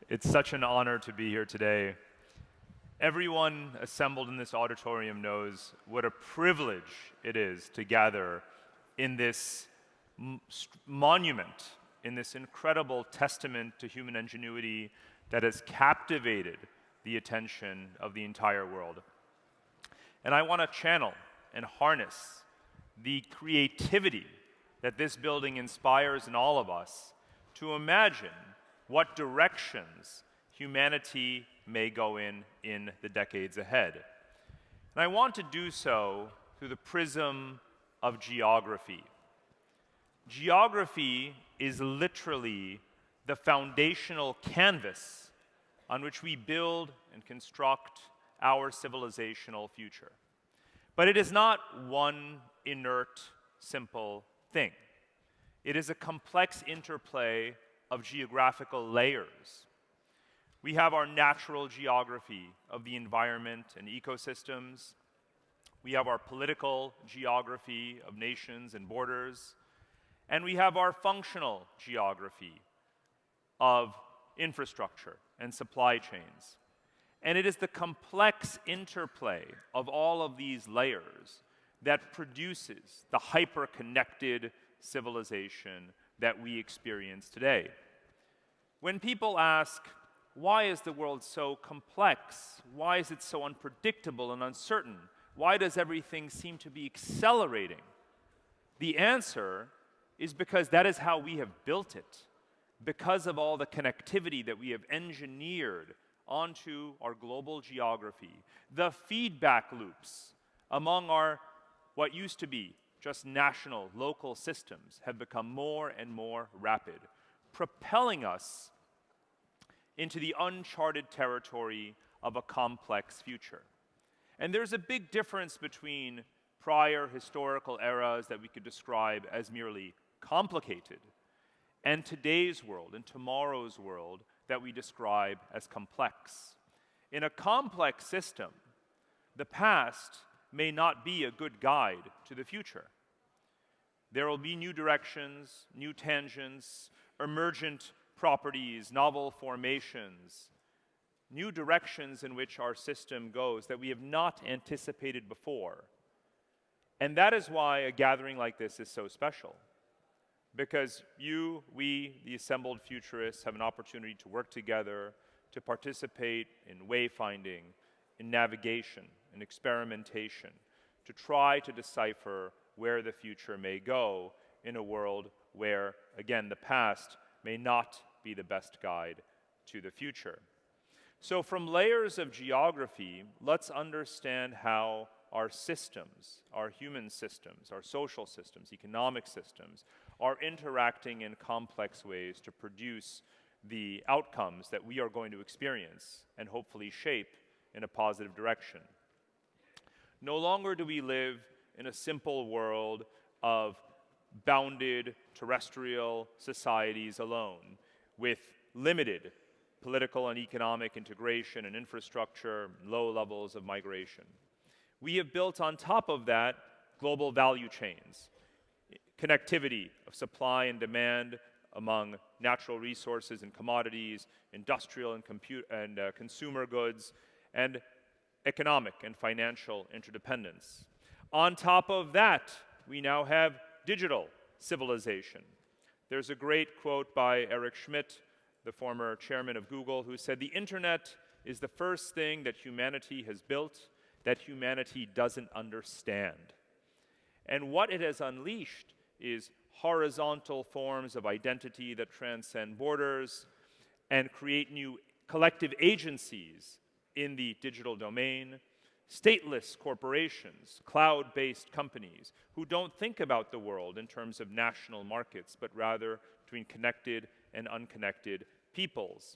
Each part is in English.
It's such an honor to be here today. Everyone assembled in this auditorium knows what a privilege it is to gather in this monument, in this incredible testament to human ingenuity that has captivated the attention of the entire world. And I want to channel and harness the creativity that this building inspires in all of us to imagine what directions humanity may go in the decades ahead. And I want to do so through the prism of geography. Geography is literally the foundational canvas on which we build and construct our civilizational future. But it is not one inert, simple thing. It is a complex interplay of geographical layers. We have our natural geography of the environment and ecosystems. We have our political geography of nations and borders. And we have our functional geography of infrastructure and supply chains. And it is the complex interplay of all of these layers that produces the hyper-connected civilization that we experience today. When people ask, why is the world so complex? Why is it so unpredictable and uncertain? Why does everything seem to be accelerating? The answer is because that is how we have built it, because of all the connectivity that we have engineered onto our global geography. The feedback loops among our what used to be just national, local systems have become more and more rapid, propelling us into the uncharted territory of a complex future. And there's a big difference between prior historical eras that we could describe as merely complicated and today's world and tomorrow's world that we describe as complex. In a complex system, the past may not be a good guide to the future. There will be new directions, new tangents, emergent properties, novel formations, new directions in which our system goes that we have not anticipated before. And that is why a gathering like this is so special. Because we, the assembled futurists, have an opportunity to work together, to participate in wayfinding, in navigation, in experimentation, to try to decipher where the future may go in a world where, again, the past may not be the best guide to the future. So from layers of geography, let's understand how our systems, our human systems, our social systems, economic systems, are interacting in complex ways to produce the outcomes that we are going to experience and hopefully shape in a positive direction. No longer do we live in a simple world of bounded terrestrial societies alone, with limited political and economic integration and infrastructure, low levels of migration. We have built on top of that global value chains, connectivity of supply and demand among natural resources and commodities, industrial and consumer goods, and economic and financial interdependence. On top of that, we now have digital civilization. There's a great quote by Eric Schmidt, the former chairman of Google, who said, "The internet is the first thing that humanity has built that humanity doesn't understand." And what it has unleashed is horizontal forms of identity that transcend borders and create new collective agencies in the digital domain, stateless corporations, cloud-based companies who don't think about the world in terms of national markets, but rather between connected and unconnected peoples.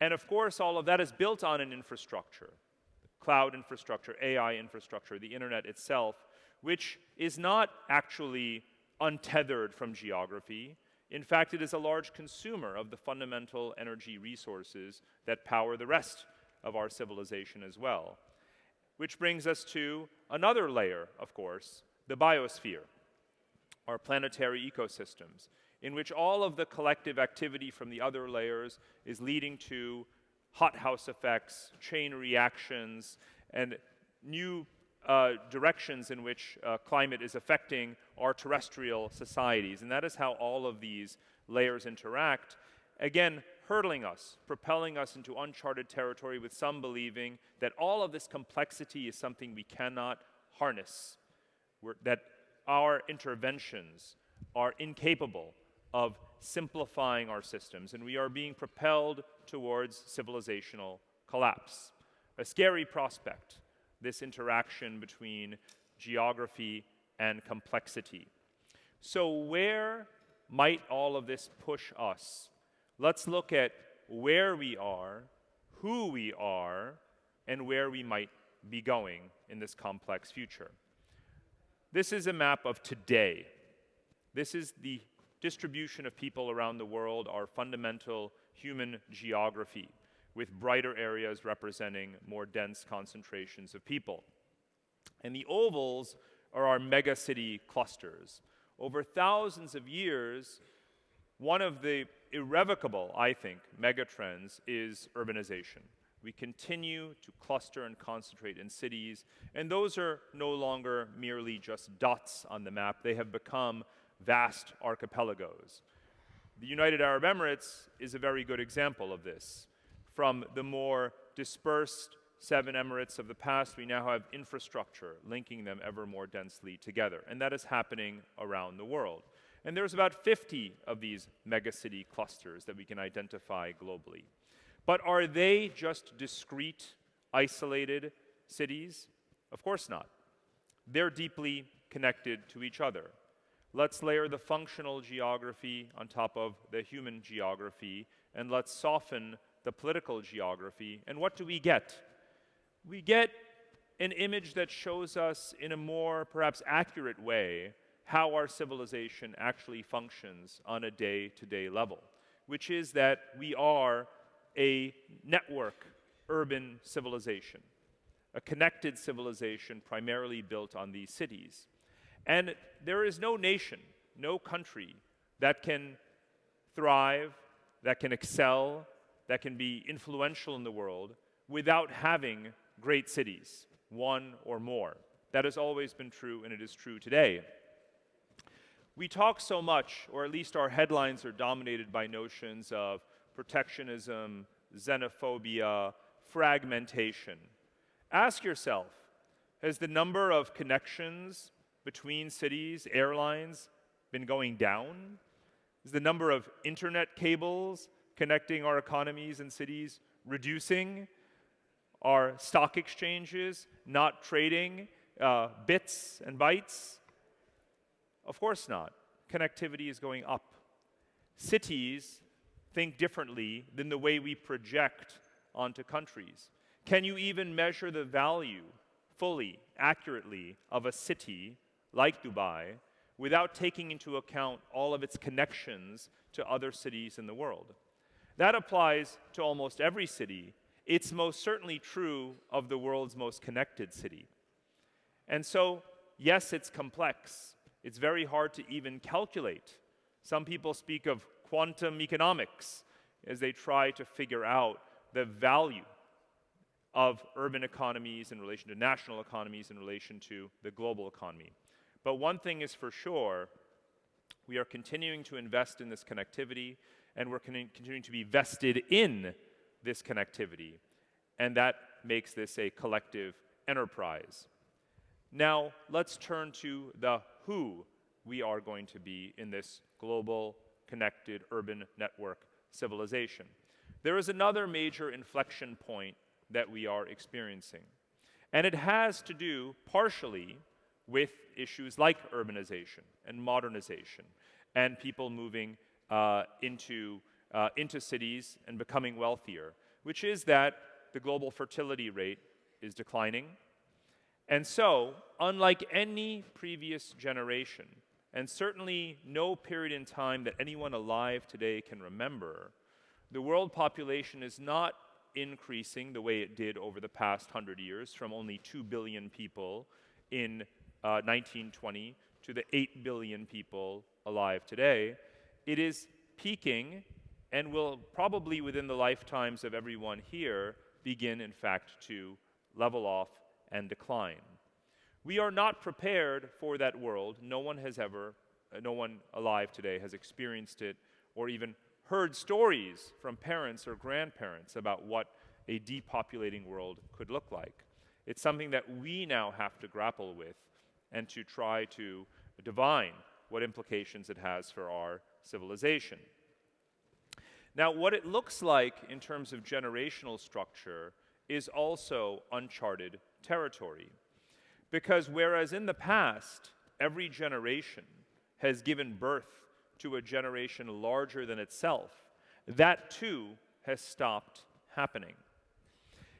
And of course, all of that is built on an infrastructure, cloud infrastructure, AI infrastructure, the internet itself, which is not actually untethered from geography. In fact, it is a large consumer of the fundamental energy resources that power the rest of our civilization as well. Which brings us to another layer, of course, the biosphere, our planetary ecosystems, in which all of the collective activity from the other layers is leading to hothouse effects, chain reactions, and new directions in which climate is affecting our terrestrial societies. And that is how all of these layers interact, again, hurtling us, propelling us into uncharted territory, with some believing that all of this complexity is something we cannot harness, that our interventions are incapable of simplifying our systems, and we are being propelled towards civilizational collapse. A scary prospect, this interaction between geography and complexity. So where might all of this push us? Let's look at where we are, who we are, and where we might be going in this complex future. This is a map of today. This is the distribution of people around the world, our fundamental human geography, with brighter areas representing more dense concentrations of people. And the ovals are our megacity clusters. Over thousands of years, one of the irrevocable, I think, megatrends is urbanization. We continue to cluster and concentrate in cities, and those are no longer merely just dots on the map. They have become vast archipelagos. The United Arab Emirates is a very good example of this. From the more dispersed 7 emirates of the past, we now have infrastructure linking them ever more densely together, and that is happening around the world. And there's about 50 of these megacity clusters that we can identify globally. But are they just discrete, isolated cities? Of course not. They're deeply connected to each other. Let's layer the functional geography on top of the human geography, and let's soften the political geography. And what do we get? We get an image that shows us in a more perhaps accurate way how our civilization actually functions on a day-to-day level, which is that we are a network urban civilization, a connected civilization primarily built on these cities. And there is no nation, no country that can thrive, that can excel, that can be influential in the world without having great cities, one or more. That has always been true, and it is true today. We talk so much, or at least our headlines are dominated by notions of protectionism, xenophobia, fragmentation. Ask yourself, has the number of connections between cities, airlines, been going down? Is the number of internet cables connecting our economies and cities reducing? Are stock exchanges not trading bits and bytes? Of course not. Connectivity is going up. Cities think differently than the way we project onto countries. Can you even measure the value fully, accurately of a city like Dubai without taking into account all of its connections to other cities in the world? That applies to almost every city. It's most certainly true of the world's most connected city. And so, yes, it's complex. It's very hard to even calculate. Some people speak of quantum economics as they try to figure out the value of urban economies in relation to national economies in relation to the global economy. But one thing is for sure, we are continuing to invest in this connectivity, and we're continuing to be vested in this connectivity, and that makes this a collective enterprise. Now, let's turn to the who we are going to be in this global, connected, urban network civilization. There is another major inflection point that we are experiencing, and it has to do partially with issues like urbanization and modernization and people moving into cities and becoming wealthier, which is that the global fertility rate is declining. And so, unlike any previous generation, and certainly no period in time that anyone alive today can remember, the world population is not increasing the way it did over the past 100 years, from only 2 billion people in 1920 to the 8 billion people alive today. it is peaking and will probably within the lifetimes of everyone here begin, in fact, to level off and decline. We are not prepared for that world. No one alive today has experienced it or even heard stories from parents or grandparents about what a depopulating world could look like. It's something that we now have to grapple with and to try to divine what implications it has for our civilization. Now, what it looks like in terms of generational structure is also uncharted territory. Because whereas in the past, every generation has given birth to a generation larger than itself, that too has stopped happening.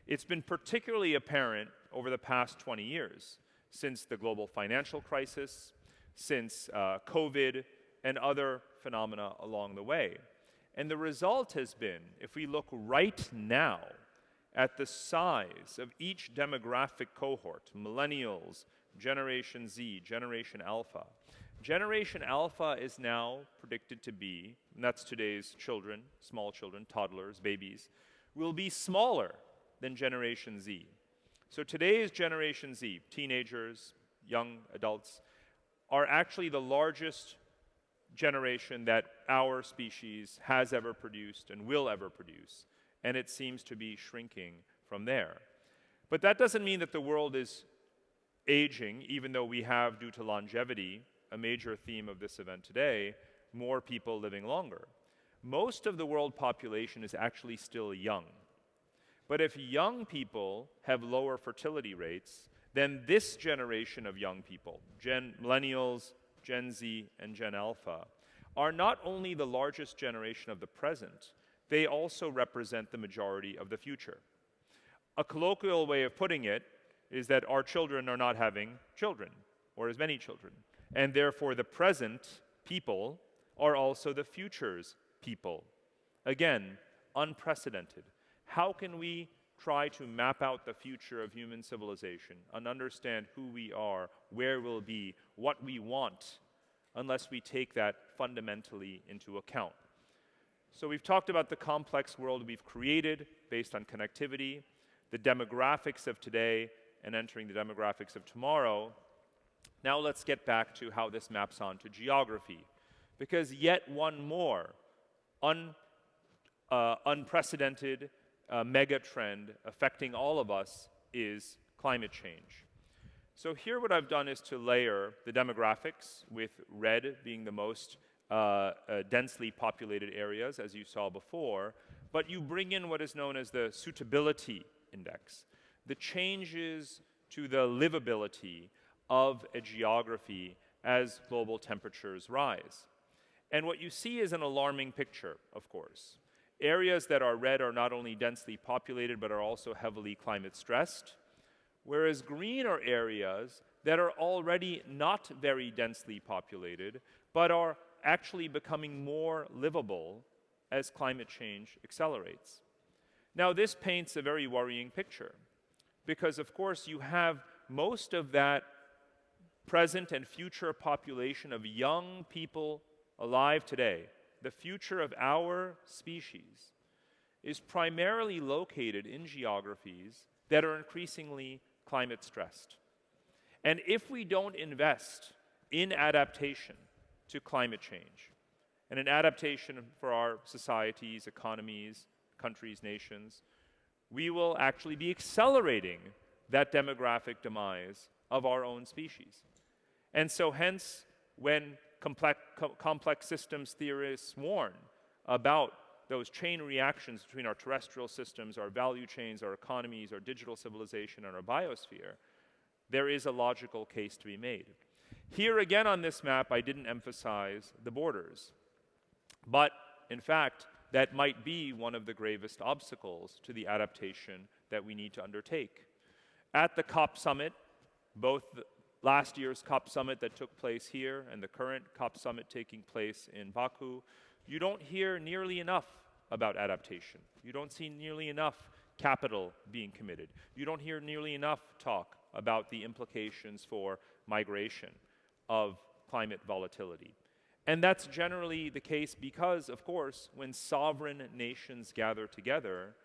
It's been particularly apparent over the past 20 years, since the global financial crisis, since COVID, and other phenomena along the way. And the result has been, if we look right now at the size of each demographic cohort, millennials, Generation Z, Generation Alpha. Generation Alpha is now predicted to be, and that's today's children, small children, toddlers, babies, will be smaller than Generation Z. So today's Generation Z, teenagers, young adults, are actually the largest generation that our species has ever produced and will ever produce. And it seems to be shrinking from there. But that doesn't mean that the world is aging, even though we have, due to longevity, a major theme of this event today, more people living longer. Most of the world population is actually still young. But if young people have lower fertility rates, then this generation of young people, millennials, Gen Z, and Gen Alpha, are not only the largest generation of the present, they also represent the majority of the future. A colloquial way of putting it is that our children are not having children, or as many children. And therefore, the present people are also the future's people. Again, unprecedented. How can we try to map out the future of human civilization and understand who we are, where we'll be, what we want, unless we take that fundamentally into account? So we've talked about the complex world we've created based on connectivity, the demographics of today, and entering the demographics of tomorrow. Now let's get back to how this maps onto geography, because yet one more unprecedented mega trend affecting all of us is climate change. So here what I've done is to layer the demographics, with red being the most densely populated areas, as you saw before, but you bring in what is known as the suitability index, the changes to the livability of a geography as global temperatures rise. And what you see is an alarming picture, of course. Areas that are red are not only densely populated, but are also heavily climate stressed, whereas green are areas that are already not very densely populated, but are actually becoming more livable as climate change accelerates. Now, this paints a very worrying picture, because of course you have most of that present and future population of young people alive today, the future of our species, is primarily located in geographies that are increasingly climate stressed. And if we don't invest in adaptation to climate change, and in adaptation for our societies, economies, countries, nations, we will actually be accelerating that demographic demise of our own species. And so hence, when complex systems theorists warn about those chain reactions between our terrestrial systems, our value chains, our economies, our digital civilization, and our biosphere, there is a logical case to be made. Here again on this map, I didn't emphasize the borders. But in fact, that might be one of the gravest obstacles to the adaptation that we need to undertake. At the COP summit, both last year's COP summit that took place here and the current COP summit taking place in Baku, you don't hear nearly enough about adaptation. You don't see nearly enough capital being committed. You don't hear nearly enough talk about the implications for migration of climate volatility. And that's generally the case because, of course, when sovereign nations gather together,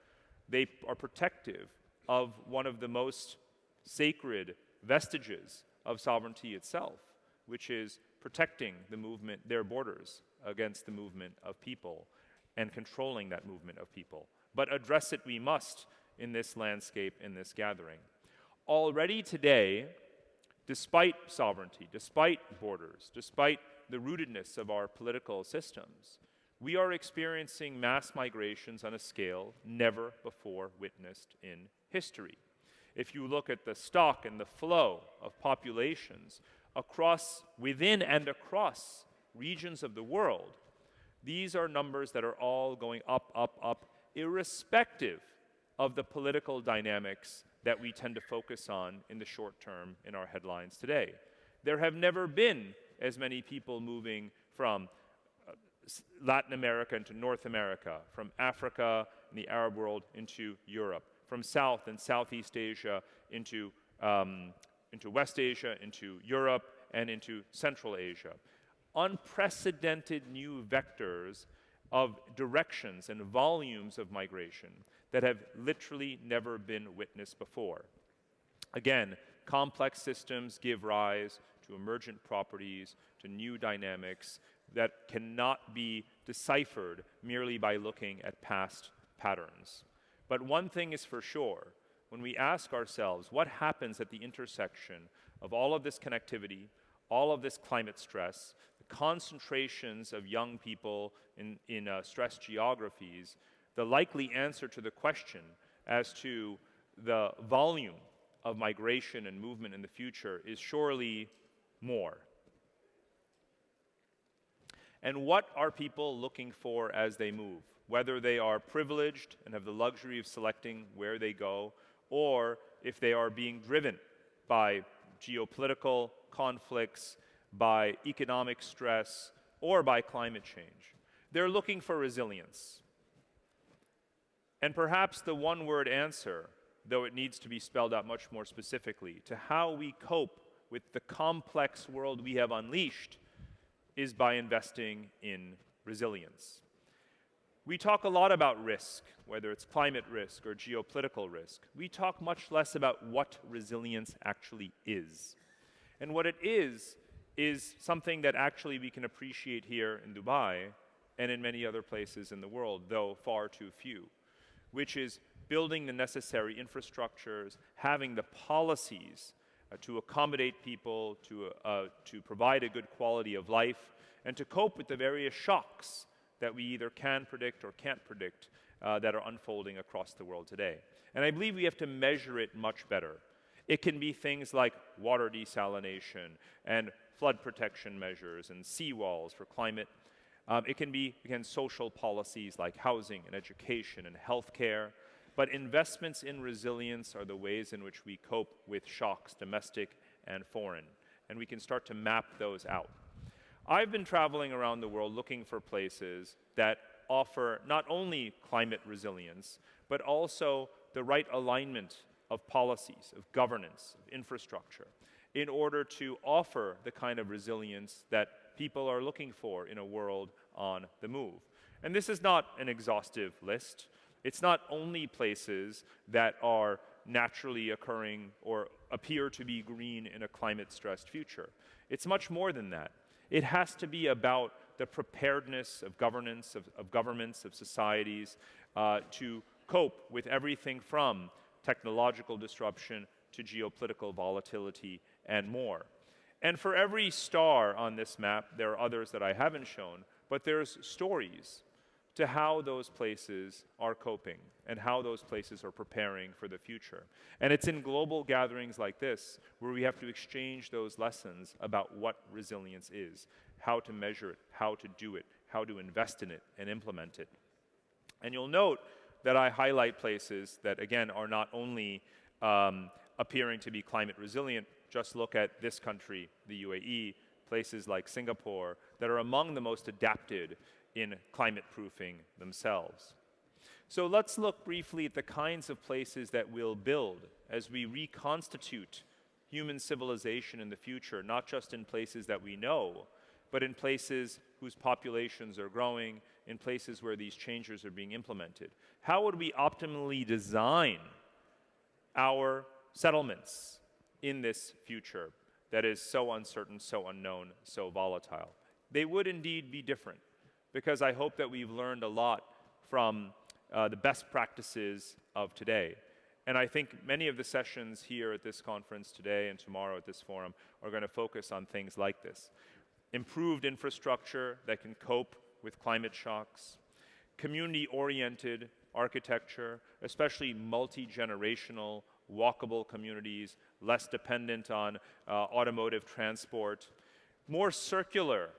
they are protective of one of the most sacred vestiges of sovereignty itself, which is protecting the movement, their borders, against the movement of people and controlling that movement of people. But address it we must in this landscape, in this gathering. Already today, despite sovereignty, despite borders, despite the rootedness of our political systems, we are experiencing mass migrations on a scale never before witnessed in history. If you look at the stock and the flow of populations within and across regions of the world, these are numbers that are all going up, up, up, irrespective of the political dynamics that we tend to focus on in the short term in our headlines today. There have never been as many people moving from Latin America into North America, from Africa and the Arab world into Europe, from South and Southeast Asia into West Asia, into Europe, and into Central Asia. Unprecedented new vectors of directions and volumes of migration that have literally never been witnessed before. Again, complex systems give rise to emergent properties, to new dynamics that cannot be deciphered merely by looking at past patterns. But one thing is for sure, when we ask ourselves what happens at the intersection of all of this connectivity, all of this climate stress, the concentrations of young people in stressed geographies, the likely answer to the question as to the volume of migration and movement in the future is surely more. And what are people looking for as they move? Whether they are privileged and have the luxury of selecting where they go, or if they are being driven by geopolitical conflicts, by economic stress, or by climate change. They're looking for resilience. And perhaps the one-word answer, though it needs to be spelled out much more specifically, to how we cope with the complex world we have unleashed is by investing in resilience. We talk a lot about risk, whether it's climate risk or geopolitical risk. We talk much less about what resilience actually is. And what it is something that actually we can appreciate here in Dubai and in many other places in the world, though far too few, which is building the necessary infrastructures, having the policies to accommodate people, to provide a good quality of life, and to cope with the various shocks that we either can predict or can't predict that are unfolding across the world today. And I believe we have to measure it much better. It can be things like water desalination and flood protection measures and seawalls for climate. It can be, again, social policies like housing and education and healthcare. But investments in resilience are the ways in which we cope with shocks, domestic and foreign. And we can start to map those out. I've been traveling around the world looking for places that offer not only climate resilience, but also the right alignment of policies, of governance, of infrastructure, in order to offer the kind of resilience that people are looking for in a world on the move. And this is not an exhaustive list. It's not only places that are naturally occurring or appear to be green in a climate-stressed future. It's much more than that. It has to be about the preparedness of governance, of governments, of societies, to cope with everything from technological disruption to geopolitical volatility and more. And for every star on this map, there are others that I haven't shown, but there's stories to how those places are coping and how those places are preparing for the future. And it's in global gatherings like this where we have to exchange those lessons about what resilience is, how to measure it, how to do it, how to invest in it and implement it. And you'll note that I highlight places that, again, are not only appearing to be climate resilient. Just look at this country, the UAE, places like Singapore, that are among the most adapted in climate proofing themselves. So let's look briefly at the kinds of places that we'll build as we reconstitute human civilization in the future, not just in places that we know, but in places whose populations are growing, in places where these changes are being implemented. How would we optimally design our settlements in this future that is so uncertain, so unknown, so volatile? They would indeed be different, because I hope that we've learned a lot from the best practices of today. And I think many of the sessions here at this conference today and tomorrow at this forum are going to focus on things like this. Improved infrastructure that can cope with climate shocks, community-oriented architecture, especially multi-generational, walkable communities, less dependent on automotive transport, more circular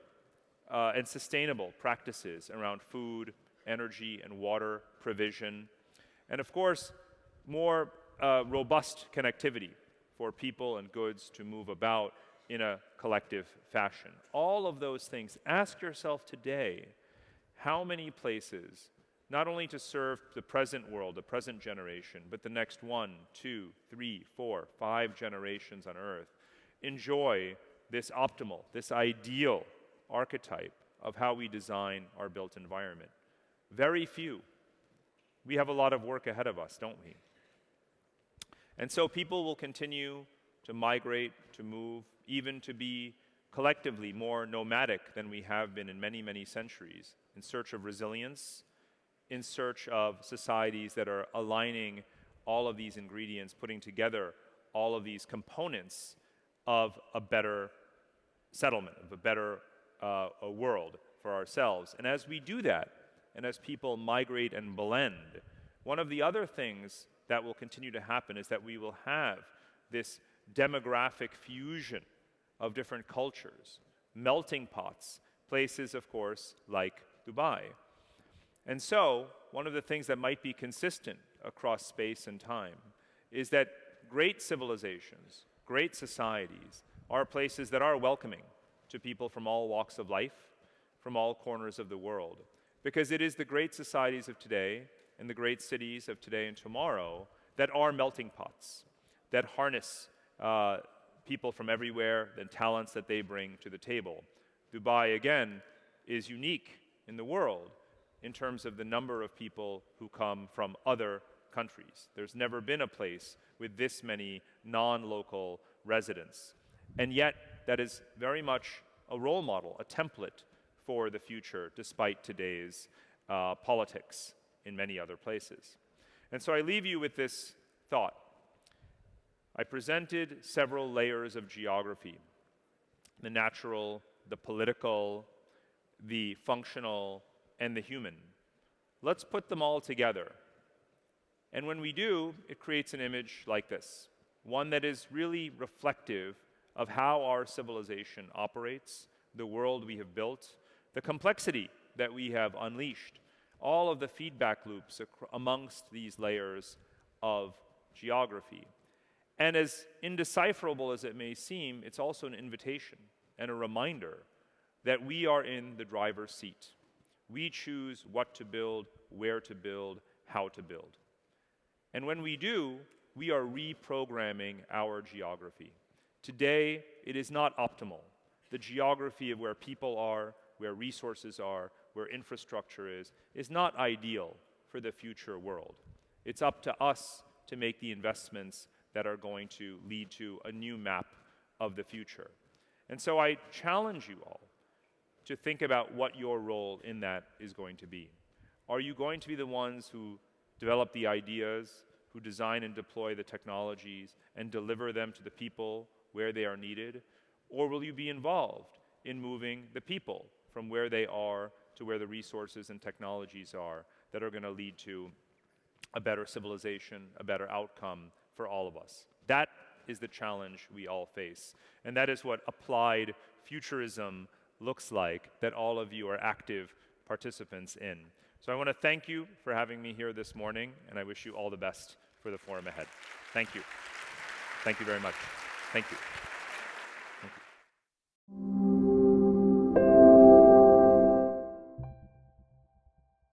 and sustainable practices around food, energy, and water provision, and of course, more robust connectivity for people and goods to move about in a collective fashion. All of those things. Ask yourself today, how many places, not only to serve the present world, the present generation, but the next 1, 2, 3, 4, 5 generations on Earth, enjoy this optimal, this ideal archetype of how we design our built environment? Very few. We have a lot of work ahead of us, don't we? And so people will continue to migrate, to move, even to be collectively more nomadic than we have been in many, many centuries, in search of resilience, in search of societies that are aligning all of these ingredients, putting together all of these components of a better settlement, of a better a world for ourselves. And as we do that, and as people migrate and blend, one of the other things that will continue to happen is that we will have this demographic fusion of different cultures, melting pots, places, of course, like Dubai. And so, one of the things that might be consistent across space and time is that great civilizations, great societies, are places that are welcoming to people from all walks of life, from all corners of the world. Because it is the great societies of today and the great cities of today and tomorrow that are melting pots, that harness people from everywhere, the talents that they bring to the table. Dubai, again, is unique in the world in terms of the number of people who come from other countries. There's never been a place with this many non-local residents. And yet, that is very much a role model, a template for the future, despite today's politics in many other places. And so I leave you with this thought. I presented several layers of geography: the natural, the political, the functional, and the human. Let's put them all together. And when we do, it creates an image like this, one that is really reflective of how our civilization operates, the world we have built, the complexity that we have unleashed, all of the feedback loops amongst these layers of geography. And as indecipherable as it may seem, it's also an invitation and a reminder that we are in the driver's seat. We choose what to build, where to build, how to build. And when we do, we are reprogramming our geography. Today, it is not optimal. The geography of where people are, where resources are, where infrastructure is not ideal for the future world. It's up to us to make the investments that are going to lead to a new map of the future. And so I challenge you all to think about what your role in that is going to be. Are you going to be the ones who develop the ideas, who design and deploy the technologies, and deliver them to the people where they are needed? Or will you be involved in moving the people from where they are to where the resources and technologies are that are going to lead to a better civilization, a better outcome for all of us? That is the challenge we all face. And that is what applied futurism looks like, that all of you are active participants in. So I want to thank you for having me here this morning, and I wish you all the best for the forum ahead. Thank you. Thank you very much. Thank you. Thank you.